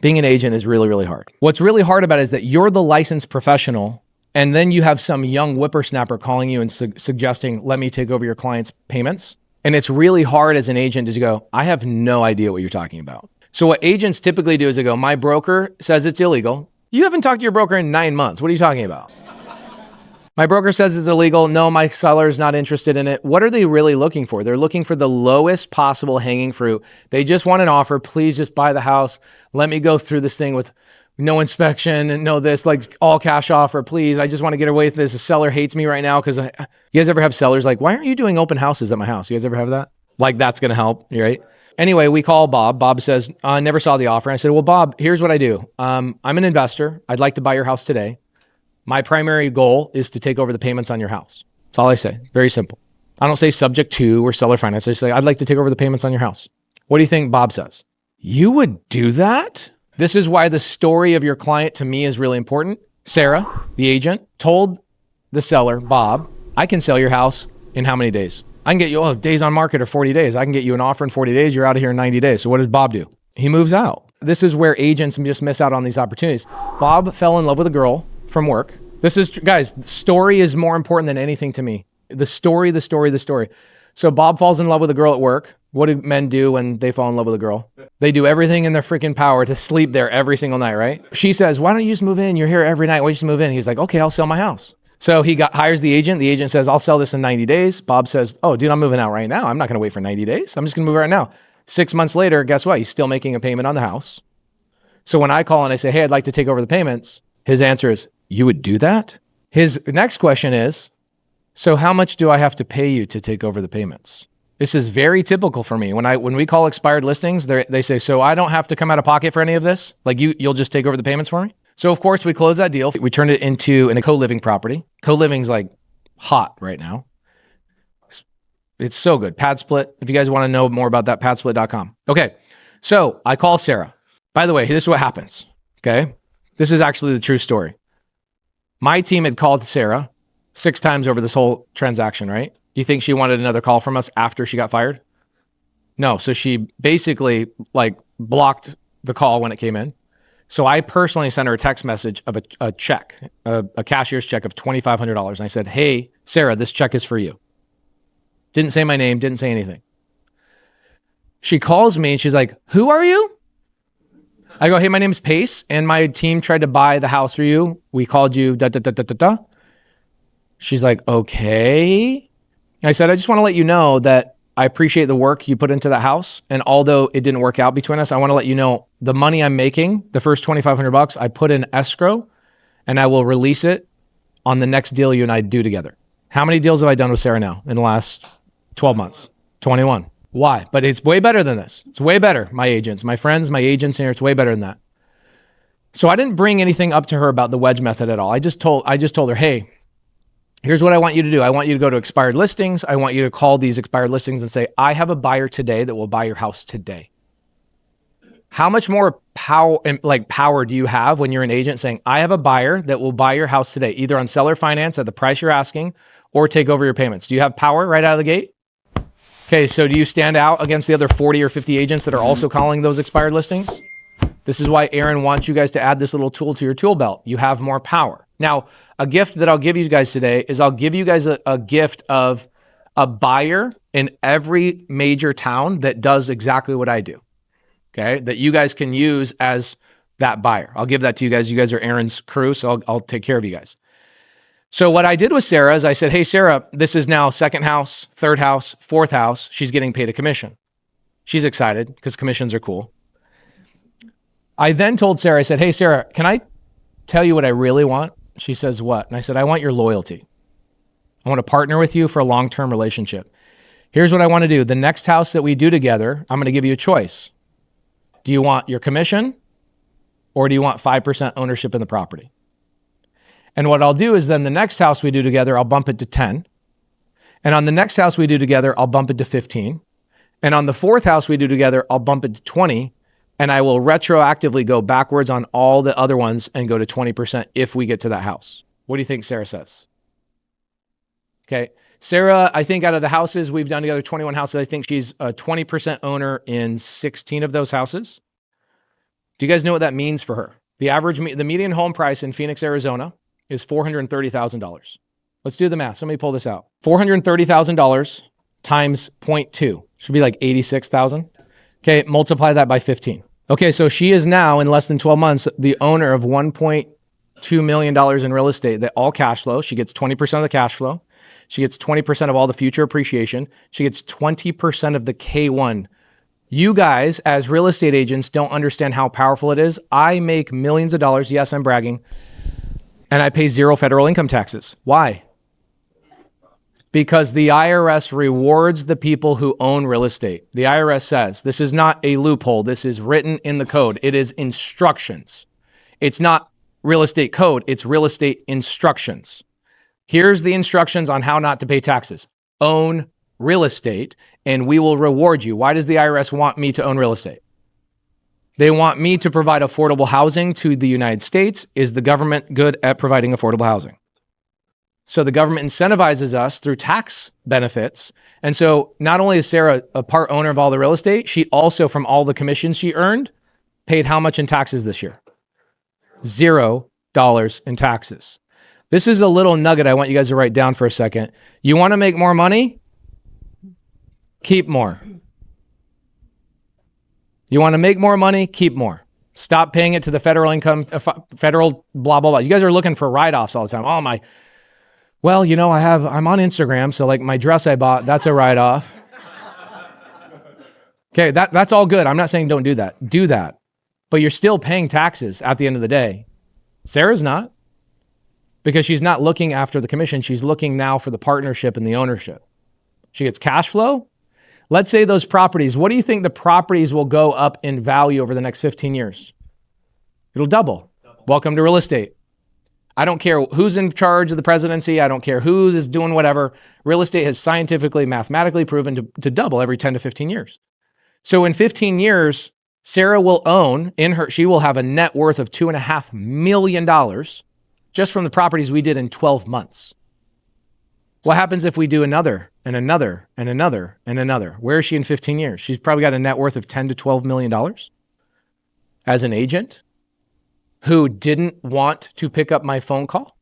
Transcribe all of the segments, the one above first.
Being an agent is really, really hard. What's really hard about it is that you're the licensed professional, and then you have some young whippersnapper calling you and suggesting, let me take over your client's payments. And it's really hard as an agent to go, I have no idea what you're talking about. So what agents typically do is they go, my broker says it's illegal. You haven't talked to your broker in 9 months. What are you talking about? My broker says it's illegal. No, my seller's not interested in it. What are they really looking for? They're looking for the lowest possible hanging fruit. They just want an offer. Please just buy the house. Let me go through this thing with no inspection and no this, like all cash offer, please. I just want to get away with this. The seller hates me right now because you guys ever have sellers like, why aren't you doing open houses at my house? You guys ever have that? Like that's going to help, right? Anyway, we call Bob. Bob says, I never saw the offer. I said, well, Bob, here's what I do. I'm an investor. I'd like to buy your house today. My primary goal is to take over the payments on your house. That's all I say. Very simple. I don't say subject to or seller finance. I say, I'd like to take over the payments on your house. What do you think Bob says? You would do that? This is why the story of your client to me is really important. Sarah, the agent, told the seller, Bob, I can sell your house in how many days? I can get you, days on market are 40 days. I can get you an offer in 40 days. You're out of here in 90 days. So what does Bob do? He moves out. This is where agents just miss out on these opportunities. Bob fell in love with a girl from work. This is, guys, the story is more important than anything to me. The story. So Bob falls in love with a girl at work. What do men do when they fall in love with a girl? They do everything in their freaking power to sleep there every single night, right? She says, why don't you just move in? You're here every night. Why don't you just move in? He's like, okay, I'll sell my house. So he hires the agent. The agent says, I'll sell this in 90 days. Bob says, oh, dude, I'm moving out right now. I'm not going to wait for 90 days. I'm just going to move right now. 6 months later, guess what? He's still making a payment on the house. So when I call and I say, hey, I'd like to take over the payments, his answer is, you would do that? His next question is, so how much do I have to pay you to take over the payments? This is very typical for me. When we call expired listings, they say, so I don't have to come out of pocket for any of this? Like you'll just take over the payments for me? So of course we closed that deal. We turned it into a co-living property. Co-living's like hot right now. It's so good. Pad Split. If you guys want to know more about that, padsplit.com. Okay. So I call Sarah. By the way, this is what happens. Okay. This is actually the true story. My team had called Sarah 6 times over this whole transaction, right? You think she wanted another call from us after she got fired? No. So she basically blocked the call when it came in. So I personally sent her a text message of a check, a cashier's check of $2,500. And I said, hey, Sarah, this check is for you. Didn't say my name, didn't say anything. She calls me and she's like, who are you? I go, hey, my name's Pace, and my team tried to buy the house for you. We called you, da, da, da, da, da, da. She's like, okay. I said, I just want to let you know that I appreciate the work you put into that house. And although it didn't work out between us, I want to let you know the money I'm making, the first $2,500, I put in escrow, and I will release it on the next deal you and I do together. How many deals have I done with Sarah now in the last 12 months? 21. Why? But it's way better than this. It's way better. My agents, my friends, my agents here, it's way better than that. So I didn't bring anything up to her about the wedge method at all. I just told her, hey, here's what I want you to do. I want you to go to expired listings. I want you to call these expired listings and say, I have a buyer today that will buy your house today. How much more power do you have when you're an agent saying, I have a buyer that will buy your house today, either on seller finance at the price you're asking or take over your payments? Do you have power right out of the gate? Okay, so do you stand out against the other 40 or 50 agents that are also calling those expired listings? This is why Aaron wants you guys to add this little tool to your tool belt. You have more power. Now, a gift that I'll give you guys today is I'll give you guys a gift of a buyer in every major town that does exactly what I do, okay? That you guys can use as that buyer. I'll give that to you guys. You guys are Aaron's crew, so I'll take care of you guys. So what I did with Sarah is I said, hey, Sarah, this is now second house, third house, fourth house. She's getting paid a commission. She's excited because commissions are cool. I then told Sarah, I said, hey, Sarah, can I tell you what I really want? She says, what? And I said, I want your loyalty. I want to partner with you for a long-term relationship. Here's what I want to do. The next house that we do together, I'm going to give you a choice. Do you want your commission or do you want 5% ownership in the property? And what I'll do is then the next house we do together, I'll bump it to 10. And on the next house we do together, I'll bump it to 15. And on the fourth house we do together, I'll bump it to 20. And I will retroactively go backwards on all the other ones and go to 20% if we get to that house. What do you think Sarah says? Okay. Sarah, I think out of the houses we've done together, 21 houses, I think she's a 20% owner in 16 of those houses. Do you guys know what that means for her? The median home price in Phoenix, Arizona is $430,000. Let's do the math. Somebody pull this out. $430,000 times 0.2 should be like 86,000. Okay, multiply that by 15. Okay, so she is now in less than 12 months the owner of $1.2 million in real estate that all cash flow. She gets 20% of the cash flow. She gets 20% of all the future appreciation. She gets 20% of the K1. You guys, as real estate agents, don't understand how powerful it is. I make millions of dollars. Yes, I'm bragging. And I pay zero federal income taxes. Why? Because the IRS rewards the people who own real estate. The IRS says, this is not a loophole. This is written in the code. It is instructions. It's not real estate code. It's real estate instructions. Here's the instructions on how not to pay taxes. Own real estate, and we will reward you. Why does the IRS want me to own real estate? They want me to provide affordable housing to the United States. Is the government good at providing affordable housing? So the government incentivizes us through tax benefits. And so not only is Sarah a part owner of all the real estate, she also, from all the commissions she earned, paid how much in taxes this year? $0 in taxes. This is a little nugget I want you guys to write down for a second. You want to make more money? Keep more. You want to make more money? Keep more. Stop paying it to the federal income, federal blah, blah, blah. You guys are looking for write-offs all the time. Oh my, well, you know, I'm on Instagram. So like my dress I bought, that's a write-off. Okay, that's all good. I'm not saying don't do that. Do that. But you're still paying taxes at the end of the day. Sarah's not. Because she's not looking after the commission. She's looking now for the partnership and the ownership. She gets cash flow. Let's say those properties, what do you think the properties will go up in value over the next 15 years? It'll double. Welcome to real estate. I don't care who's in charge of the presidency. I don't care who is doing whatever. Real estate has scientifically, mathematically proven to double every 10 to 15 years. So in 15 years, Sarah will own she will have a net worth of $2.5 million just from the properties we did in 12 months. What happens if we do another and another and another and another? Where is she in 15 years? She's probably got a net worth of $10 to $12 million as an agent who didn't want to pick up my phone call.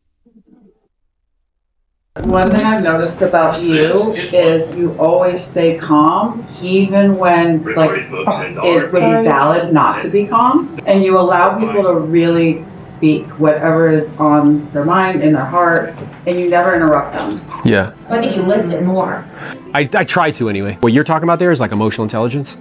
One thing I've noticed about you is you always stay calm, even when it would be valid not to be calm. And you allow people to really speak whatever is on their mind, in their heart, and you never interrupt them. Yeah. I think you listen more. I try to anyway. What you're talking about there is like emotional intelligence.